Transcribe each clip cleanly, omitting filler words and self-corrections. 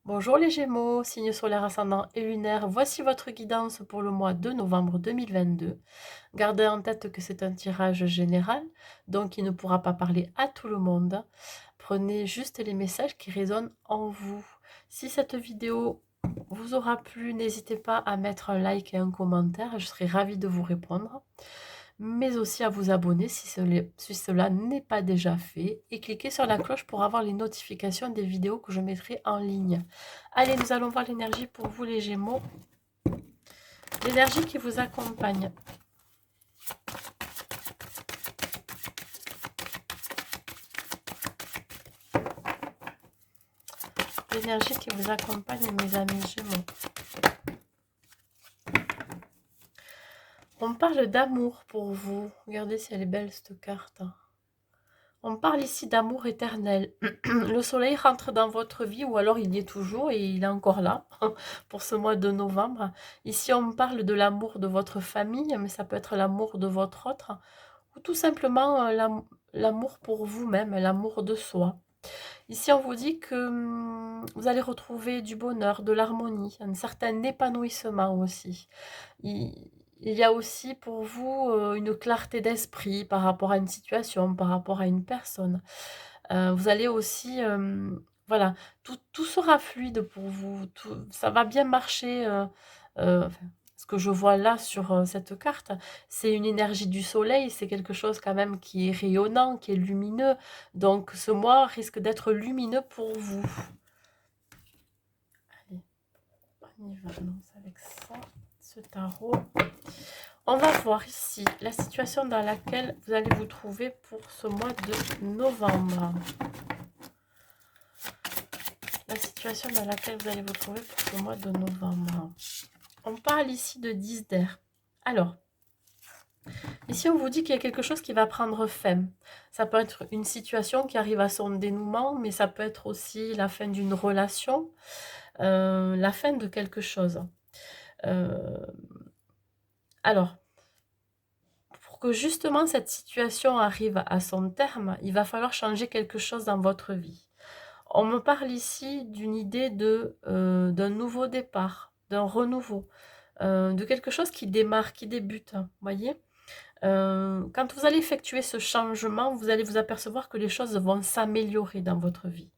Bonjour les Gémeaux, signe solaire ascendant et lunaire, voici votre guidance pour le mois de novembre 2022. Gardez en tête que c'est un tirage général, donc il ne pourra pas parler à tout le monde. Prenez juste les messages qui résonnent en vous. Si cette vidéo vous aura plu, n'hésitez pas à mettre un like et un commentaire, je serai ravie de vous répondre, mais aussi à vous abonner si cela n'est pas déjà fait et cliquez sur la cloche pour avoir les notifications des vidéos que je mettrai en ligne. Allez, nous allons voir l'énergie pour vous les Gémeaux, l'énergie qui vous accompagne. L'énergie qui vous accompagne, mes amis Gémeaux. On parle d'amour pour vous. Regardez si elle est belle cette carte. On parle ici d'amour éternel. Le soleil rentre dans votre vie, ou alors il y est toujours et il est encore là pour ce mois de novembre. Ici, on parle de l'amour de votre famille, mais ça peut être l'amour de votre autre, ou tout simplement l'amour pour vous-même, l'amour de soi. Ici, on vous dit que vous allez retrouver du bonheur, de l'harmonie, un certain épanouissement aussi. Il y a aussi pour vous une clarté d'esprit par rapport à une situation, par rapport à une personne. Vous allez aussi, voilà, tout sera fluide pour vous, ça va bien marcher. Enfin, ce que je vois là sur cette carte, c'est une énergie du soleil, c'est quelque chose quand même qui est rayonnant, qui est lumineux. Donc ce mois risque d'être lumineux pour vous. Allez, on y va, lance avec ça, ce tarot. On va voir ici la situation dans laquelle vous allez vous trouver pour ce mois de novembre. La situation dans laquelle vous allez vous trouver pour ce mois de novembre. On parle ici de 10 d'air. Alors, ici on vous dit qu'il y a quelque chose qui va prendre fin. Ça peut être une situation qui arrive à son dénouement, mais ça peut être aussi la fin d'une relation, la fin de quelque chose. Alors, pour que justement cette situation arrive à son terme, il va falloir changer quelque chose dans votre vie. On me parle ici d'une idée d'un nouveau départ, d'un renouveau, de quelque chose qui démarre, qui débute, voyez. Quand vous allez effectuer ce changement, vous allez vous apercevoir que les choses vont s'améliorer dans votre vie.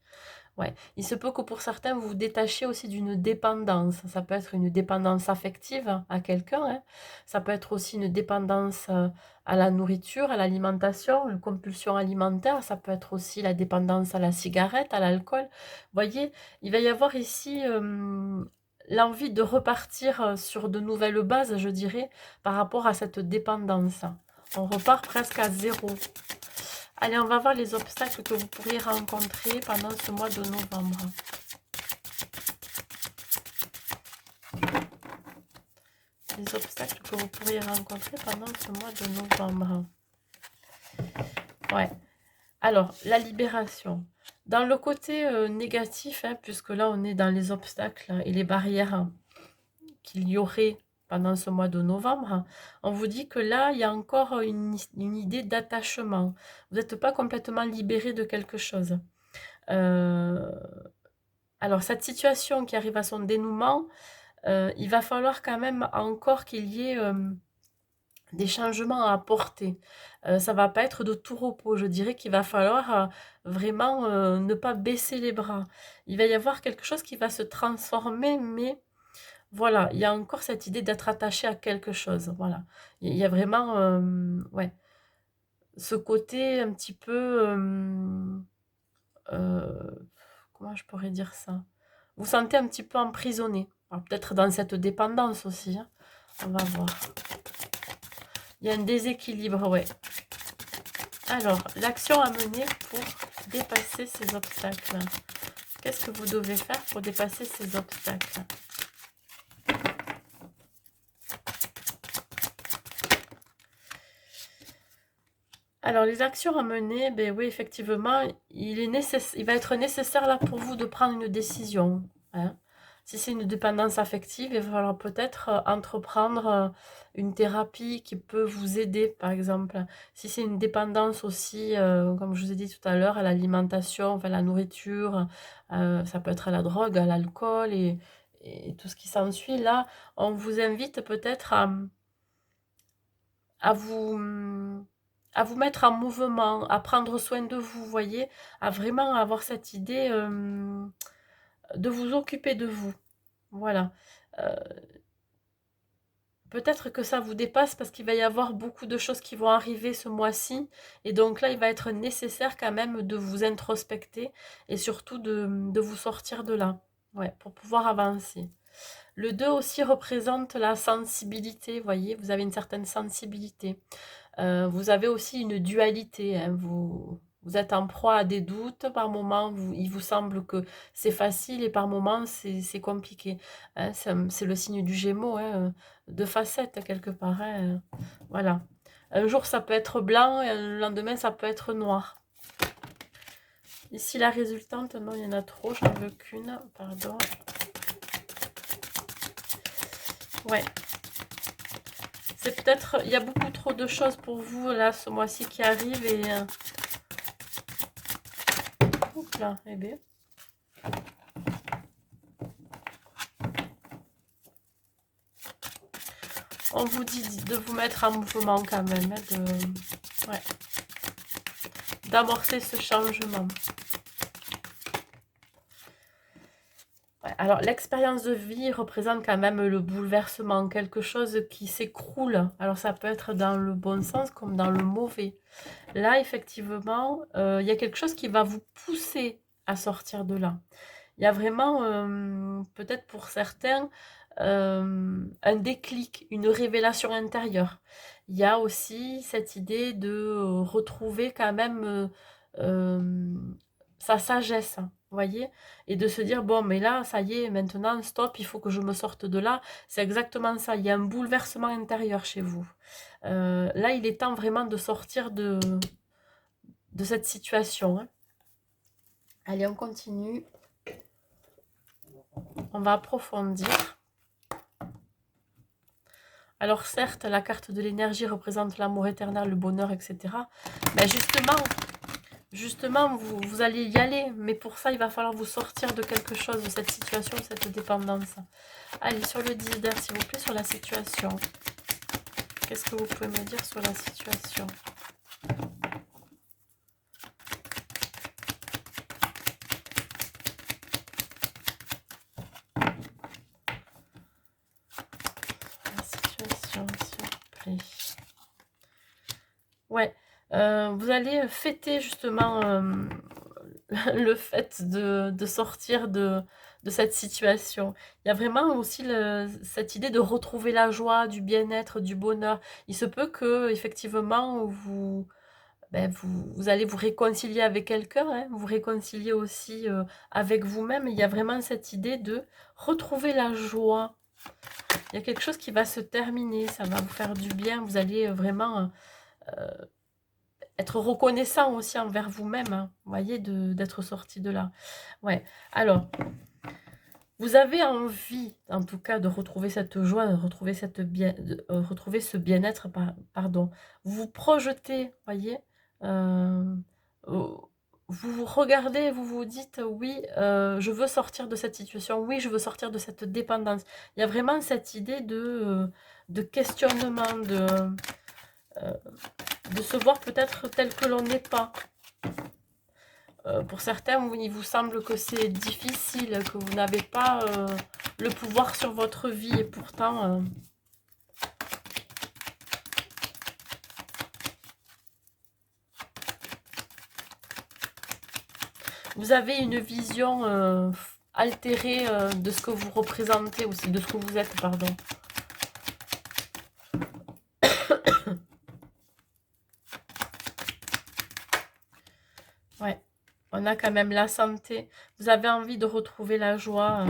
Ouais, il se peut que pour certains, vous vous détachiez aussi d'une dépendance. Ça peut être une dépendance affective à quelqu'un, hein. Ça peut être aussi une dépendance à la nourriture, à l'alimentation, une compulsion alimentaire. Ça peut être aussi la dépendance à la cigarette, à l'alcool. Vous voyez, il va y avoir ici l'envie de repartir sur de nouvelles bases, je dirais, par rapport à cette dépendance. On repart presque à zéro. Allez, on va voir les obstacles que vous pourriez rencontrer pendant ce mois de novembre. Les obstacles que vous pourriez rencontrer pendant ce mois de novembre. Ouais. Alors, la libération. Dans le côté négatif, hein, puisque là on est dans les obstacles et les barrières qu'il y aurait pendant ce mois de novembre, on vous dit que là, il y a encore une idée d'attachement. Vous n'êtes pas complètement libéré de quelque chose. Alors, cette situation qui arrive à son dénouement, il va falloir quand même encore qu'il y ait des changements à apporter. Ça va pas être de tout repos. Je dirais qu'il va falloir vraiment ne pas baisser les bras. Il va y avoir quelque chose qui va se transformer, mais voilà, il y a encore cette idée d'être attaché à quelque chose. Voilà, il y a vraiment, ouais, ce côté un petit peu, comment je pourrais dire ça? Vous sentez un petit peu emprisonné. Peut-être dans cette dépendance aussi, hein. On va voir. Il y a un déséquilibre, ouais. Alors, l'action à mener pour dépasser ces obstacles. Qu'est-ce que vous devez faire pour dépasser ces obstacles? Alors, les actions à mener, ben oui, effectivement, il va être nécessaire là pour vous de prendre une décision, hein. Si c'est une dépendance affective, il va falloir peut-être entreprendre une thérapie qui peut vous aider, par exemple. Si c'est une dépendance aussi, comme je vous ai dit tout à l'heure, à l'alimentation, enfin la nourriture, ça peut être à la drogue, à l'alcool et tout ce qui s'ensuit. Là, on vous invite peut-être à vous, à vous mettre en mouvement, à prendre soin de vous, voyez, à vraiment avoir cette idée de vous occuper de vous. Voilà. Euh, Peut-être que ça vous dépasse parce qu'il va y avoir beaucoup de choses qui vont arriver ce mois-ci. Et donc là, il va être nécessaire quand même de vous introspecter et surtout de vous sortir de là. Ouais, pour pouvoir avancer. Le 2 aussi représente la sensibilité, voyez, vous avez une certaine sensibilité. Vous avez aussi une dualité, hein, vous êtes en proie à des doutes, par moments il vous semble que c'est facile et par moments c'est compliqué. Hein, c'est le signe du Gémeaux, hein, de facettes quelque part. Hein, voilà. Un jour ça peut être blanc et le lendemain ça peut être noir. Ici la résultante, non il y en a trop, j'en veux qu'une, pardon. Ouais. C'est peut-être, il y a beaucoup trop de choses pour vous là ce mois-ci qui arrive et oups là, eh bien. On vous dit de vous mettre en mouvement quand même, hein, ouais, d'amorcer ce changement. Ouais, alors l'expérience de vie représente quand même le bouleversement, quelque chose qui s'écroule. Alors ça peut être dans le bon sens comme dans le mauvais. Là, effectivement, il y a quelque chose qui va vous pousser à sortir de là. Il y a vraiment, peut-être pour certains, un déclic, une révélation intérieure. Il y a aussi cette idée de retrouver quand même sa sagesse, vous voyez, et de se dire, bon, mais là, ça y est, maintenant, stop, il faut que je me sorte de là. C'est exactement ça, il y a un bouleversement intérieur chez vous. Là, il est temps vraiment de sortir de cette situation. Hein. Allez, on continue. On va approfondir. Alors certes, la carte de l'énergie représente l'amour éternel, le bonheur, etc. Mais justement vous allez y aller. Mais pour ça, il va falloir vous sortir de quelque chose, de cette situation, de cette dépendance. Allez, sur le 10 d'air, s'il vous plaît, sur la situation. Qu'est-ce que vous pouvez me dire sur la situation ? La situation, s'il vous plaît. Ouais, vous allez fêter justement le fait de sortir de cette situation. Il y a vraiment aussi cette idée de retrouver la joie, du bien-être, du bonheur. Il se peut que effectivement vous allez vous réconcilier avec quelqu'un, hein, vous réconcilier aussi avec vous-même. Il y a vraiment cette idée de retrouver la joie. Il y a quelque chose qui va se terminer, ça va vous faire du bien. Vous allez vraiment être reconnaissant aussi envers vous-même, hein, vous voyez, d'être sorti de là. Ouais, alors, vous avez envie, en tout cas, de retrouver cette joie, de retrouver, retrouver ce bien-être, pardon. Vous vous projetez, voyez, vous vous regardez, vous vous dites, oui, je veux sortir de cette situation, oui, je veux sortir de cette dépendance. Il y a vraiment cette idée de questionnement, de se voir peut-être tel que l'on n'est pas. Pour certains, oui, il vous semble que c'est difficile, que vous n'avez pas le pouvoir sur votre vie et pourtant... vous avez une vision altérée de ce que vous représentez aussi, de ce que vous êtes, pardon. Ouais, on a quand même la santé. Vous avez envie de retrouver la joie,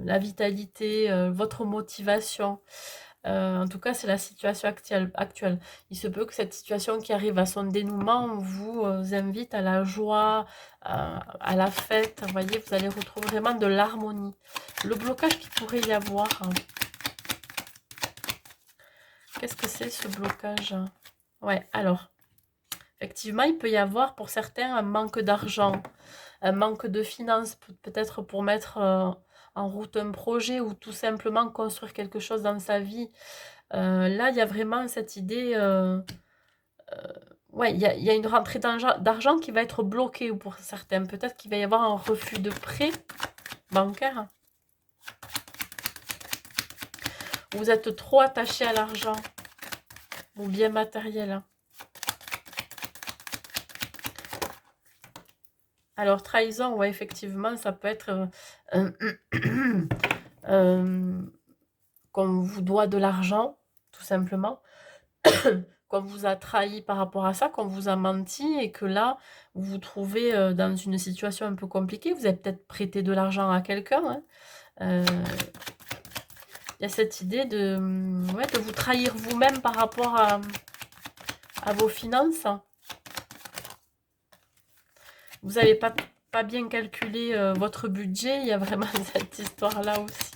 la vitalité, votre motivation. En tout cas, c'est la situation actuelle. Il se peut que cette situation qui arrive à son dénouement vous invite à la joie, à la fête. Vous voyez, vous allez retrouver vraiment de l'harmonie. Le blocage qu'il pourrait y avoir, hein. Qu'est-ce que c'est ce blocage? Ouais, alors, effectivement, il peut y avoir pour certains un manque d'argent, un manque de finances, peut-être pour mettre en route un projet ou tout simplement construire quelque chose dans sa vie. Là, il y a vraiment cette idée, ouais, il y a une rentrée d'argent qui va être bloquée pour certains. Peut-être qu'il va y avoir un refus de prêt bancaire. Vous êtes trop attaché à l'argent, au bien matériel. Alors, trahison, ouais, effectivement, ça peut être qu'on vous doit de l'argent, tout simplement. Qu'on vous a trahi par rapport à ça, qu'on vous a menti et que là, vous vous trouvez dans une situation un peu compliquée. Vous avez peut-être prêté de l'argent à quelqu'un, hein. Il y a cette idée ouais, de vous trahir vous-même par rapport à vos finances. Vous n'avez pas bien calculé votre budget. Il y a vraiment cette histoire-là aussi.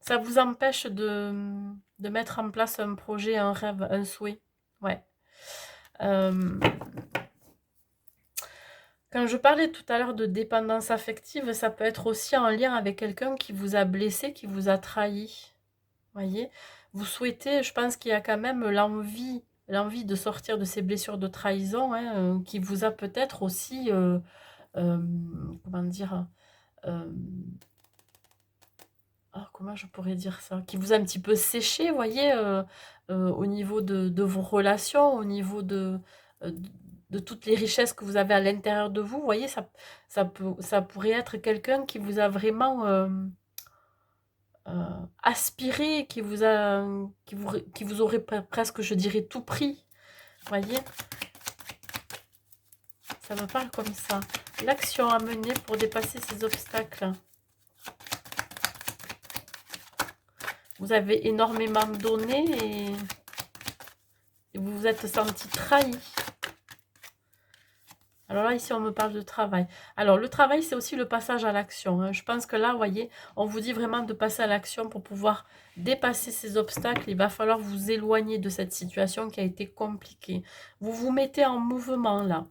Ça vous empêche de mettre en place un projet, un rêve, un souhait. Ouais. Quand je parlais tout à l'heure de dépendance affective, ça peut être aussi en lien avec quelqu'un qui vous a blessé, qui vous a trahi. Voyez, vous souhaitez, je pense qu'il y a quand même l'envie de sortir de ces blessures de trahison, hein, qui vous a peut-être aussi, comment dire, comment je pourrais dire ça, qui vous a un petit peu séché, vous voyez, au niveau de vos relations, au niveau euh, de toutes les richesses que vous avez à l'intérieur de vous. Vous voyez, ça pourrait être quelqu'un qui vous a vraiment aspiré, qui vous aurait presque, je dirais, tout pris. Vous voyez, ça me parle comme ça. L'action à mener pour dépasser ces obstacles. Vous avez énormément donné et vous vous êtes senti trahi. Alors là, ici, on me parle de travail. Alors, le travail, c'est aussi le passage à l'action, hein. Je pense que là, vous voyez, on vous dit vraiment de passer à l'action pour pouvoir dépasser ces obstacles. Il va falloir vous éloigner de cette situation qui a été compliquée. Vous vous mettez en mouvement, là.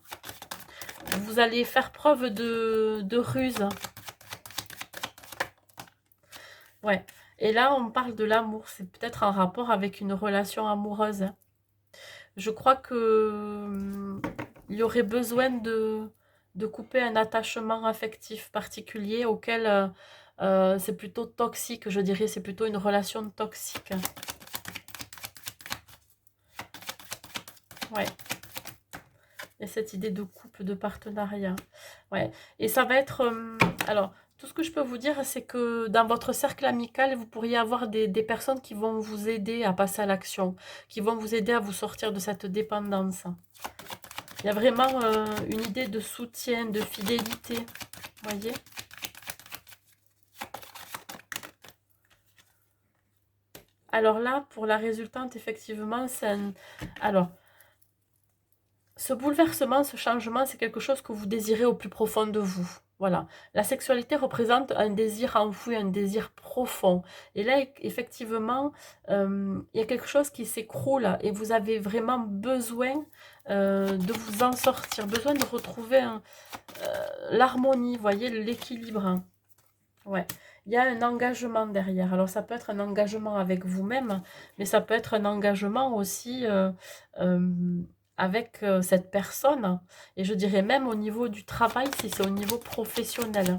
Vous allez faire preuve de ruse. Ouais. Et là, on parle de l'amour. C'est peut-être un rapport avec une relation amoureuse. Je crois que il y aurait besoin de couper un attachement affectif particulier auquel c'est plutôt toxique, je dirais. C'est plutôt une relation toxique. Ouais. Il y a cette idée de couple, de partenariat. Ouais. Et ça va être... alors, tout ce que je peux vous dire, c'est que dans votre cercle amical, vous pourriez avoir des personnes qui vont vous aider à passer à l'action, qui vont vous aider à vous sortir de cette dépendance. Il y a vraiment une idée de soutien, de fidélité. Vous voyez? Alors là, pour la résultante, effectivement, c'est un... Alors, ce bouleversement, ce changement, c'est quelque chose que vous désirez au plus profond de vous. Voilà. La sexualité représente un désir enfoui, un désir profond. Et là, effectivement, il y a quelque chose qui s'écroule et vous avez vraiment besoin de vous en sortir, besoin de retrouver l'harmonie, vous voyez, l'équilibre. Ouais. Il y a un engagement derrière. Alors, ça peut être un engagement avec vous-même, mais ça peut être un engagement aussi avec cette personne. Et je dirais même au niveau du travail, si c'est au niveau professionnel.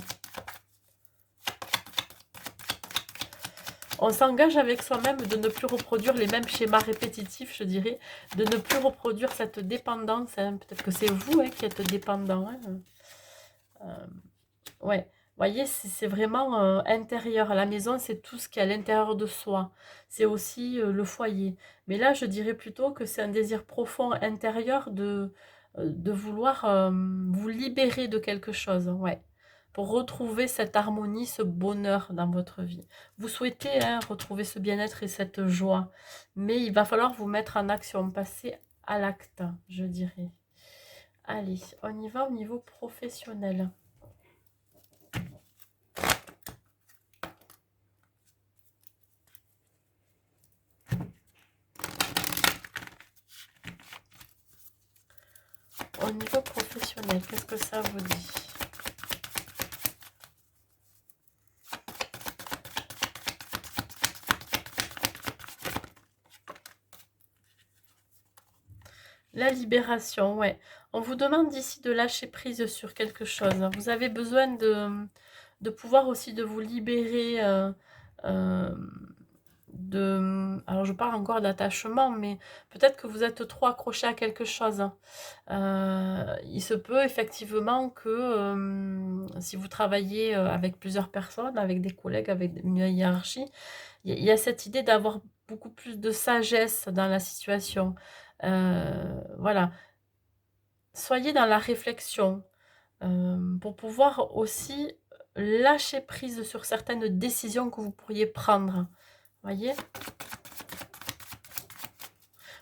On s'engage avec soi-même de ne plus reproduire les mêmes schémas répétitifs, je dirais, de ne plus reproduire cette dépendance, hein. Peut-être que c'est vous hein, qui êtes dépendant, hein. Ouais, vous voyez, c'est vraiment intérieur. La maison, c'est tout ce qui est à l'intérieur de soi. C'est aussi le foyer. Mais là, je dirais plutôt que c'est un désir profond intérieur de vouloir vous libérer de quelque chose. Ouais. pour retrouver cette harmonie, ce bonheur dans votre vie. Vous souhaitez retrouver ce bien-être et cette joie, mais il va falloir vous mettre en action, passer à l'acte, je dirais. Allez, on y va au niveau professionnel. Au niveau professionnel, qu'est-ce que ça vous dit? La libération, ouais. On vous demande ici de lâcher prise sur quelque chose. Vous avez besoin de pouvoir aussi de vous libérer euh, alors je parle encore d'attachement, mais peut-être que vous êtes trop accroché à quelque chose. Il se peut effectivement que si vous travaillez avec plusieurs personnes, avec des collègues, avec une hiérarchie, il y a cette idée d'avoir beaucoup plus de sagesse dans la situation. Voilà, soyez dans la réflexion pour pouvoir aussi lâcher prise sur certaines décisions que vous pourriez prendre. Voyez,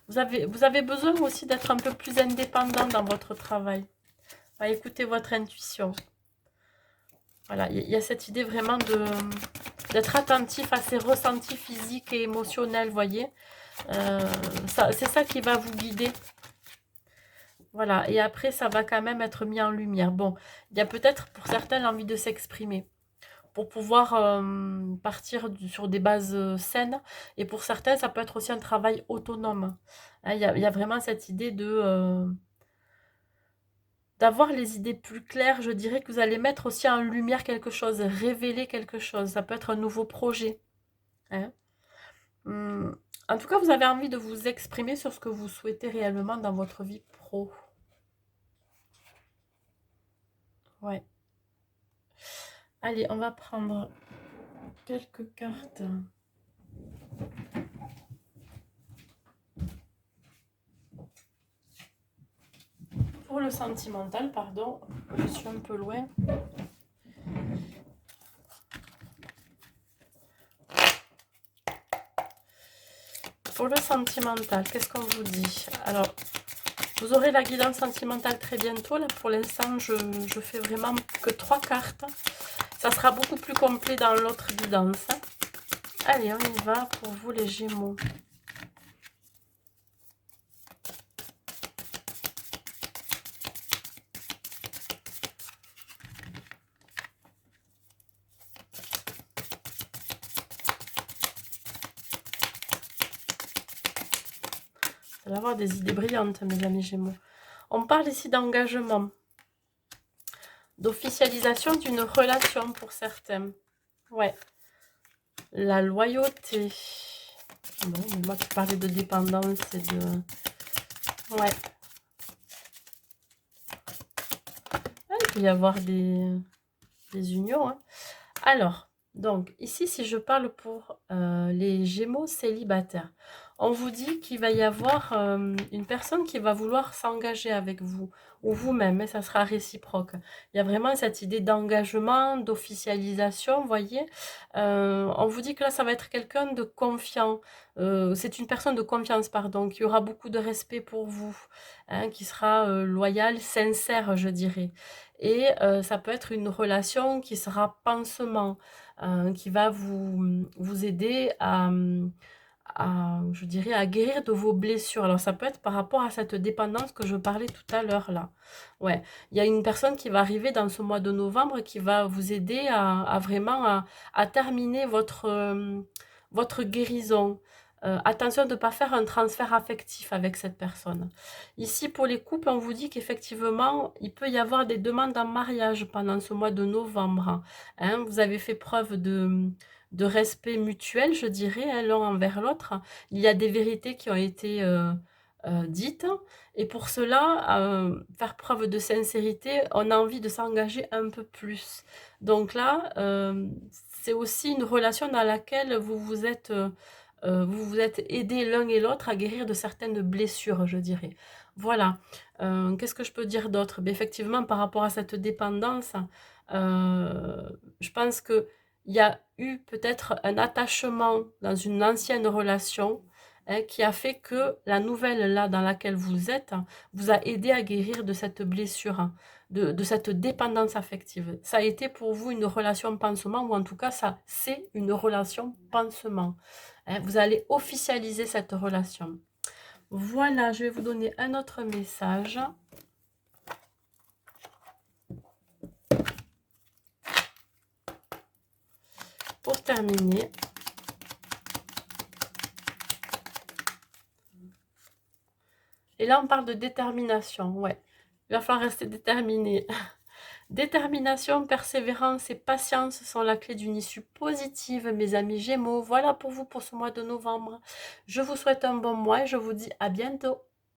vous avez besoin aussi d'être un peu plus indépendant dans votre travail. Écoutez votre intuition. Voilà, il y a cette idée vraiment d'être attentif à ses ressentis physiques et émotionnels, voyez. C'est ça qui va vous guider. Voilà, et après, ça va quand même être mis en lumière. Bon, il y a peut-être pour certains l'envie de s'exprimer, pour pouvoir partir sur des bases saines. Et pour certains, ça peut être aussi un travail autonome. Hein, il y a vraiment cette idée d'avoir les idées plus claires. Je dirais que vous allez mettre aussi en lumière quelque chose, révéler quelque chose. Ça peut être un nouveau projet. Hein. En tout cas, vous avez envie de vous exprimer sur ce que vous souhaitez réellement dans votre vie pro. Ouais. Allez, on va prendre quelques cartes. Pour le sentimental, pardon, je suis un peu loin. Pour le sentimental, qu'est-ce qu'on vous dit? Alors, vous aurez la guidance sentimentale très bientôt. Là, pour l'instant, je fais vraiment que 3 cartes. Ça sera beaucoup plus complet dans l'autre guidance. Allez, on y va pour vous les Gémeaux. Vous allez avoir des idées brillantes, mes amis Gémeaux. On parle ici d'engagement, d'officialisation d'une relation pour certains. Ouais. La loyauté. Bon, mais moi qui parlais de dépendance et de... Ouais. Ah, il peut y avoir des unions. Hein. Alors, donc, ici, si je parle pour les Gémeaux célibataires, on vous dit qu'il va y avoir une personne qui va vouloir s'engager avec vous, ou vous-même, et ça sera réciproque. Il y a vraiment cette idée d'engagement, d'officialisation, vous voyez. On vous dit que là, ça va être quelqu'un de confiant. C'est une personne de confiance, pardon, qui aura beaucoup de respect pour vous, hein, qui sera loyale, sincère, je dirais. Et ça peut être une relation qui sera pansement, qui va vous aider je dirais, à guérir de vos blessures. Alors ça peut être par rapport à cette dépendance que je parlais tout à l'heure là. Ouais, il y a une personne qui va arriver dans ce mois de novembre qui va vous aider à vraiment à terminer votre guérison. Attention de ne pas faire un transfert affectif avec cette personne. Ici, pour les couples, on vous dit qu'effectivement, il peut y avoir des demandes en mariage pendant ce mois de novembre. Hein, vous avez fait preuve de respect mutuel, je dirais, hein, l'un envers l'autre. Il y a des vérités qui ont été dites. Et pour cela, faire preuve de sincérité, on a envie de s'engager un peu plus. Donc là, c'est aussi une relation dans laquelle vous vous êtes aidés l'un et l'autre à guérir de certaines blessures, je dirais. Voilà. Qu'est-ce que je peux dire d'autre? Effectivement, par rapport à cette dépendance, Je pense qu'il y a eu peut-être un attachement dans une ancienne relation, hein, qui a fait que la nouvelle là dans laquelle vous êtes vous a aidé à guérir de cette blessure, hein, de cette dépendance affective. Ça a été pour vous une relation pansement, ou en tout cas ça c'est une relation pansement, hein. Vous allez officialiser cette relation. Voilà, je vais vous donner un autre message. Pour terminer. Et là, on parle de détermination, ouais. Il va falloir rester déterminé. Détermination, persévérance et patience sont la clé d'une issue positive, mes amis Gémeaux. Voilà pour vous pour ce mois de novembre. Je vous souhaite un bon mois et je vous dis à bientôt.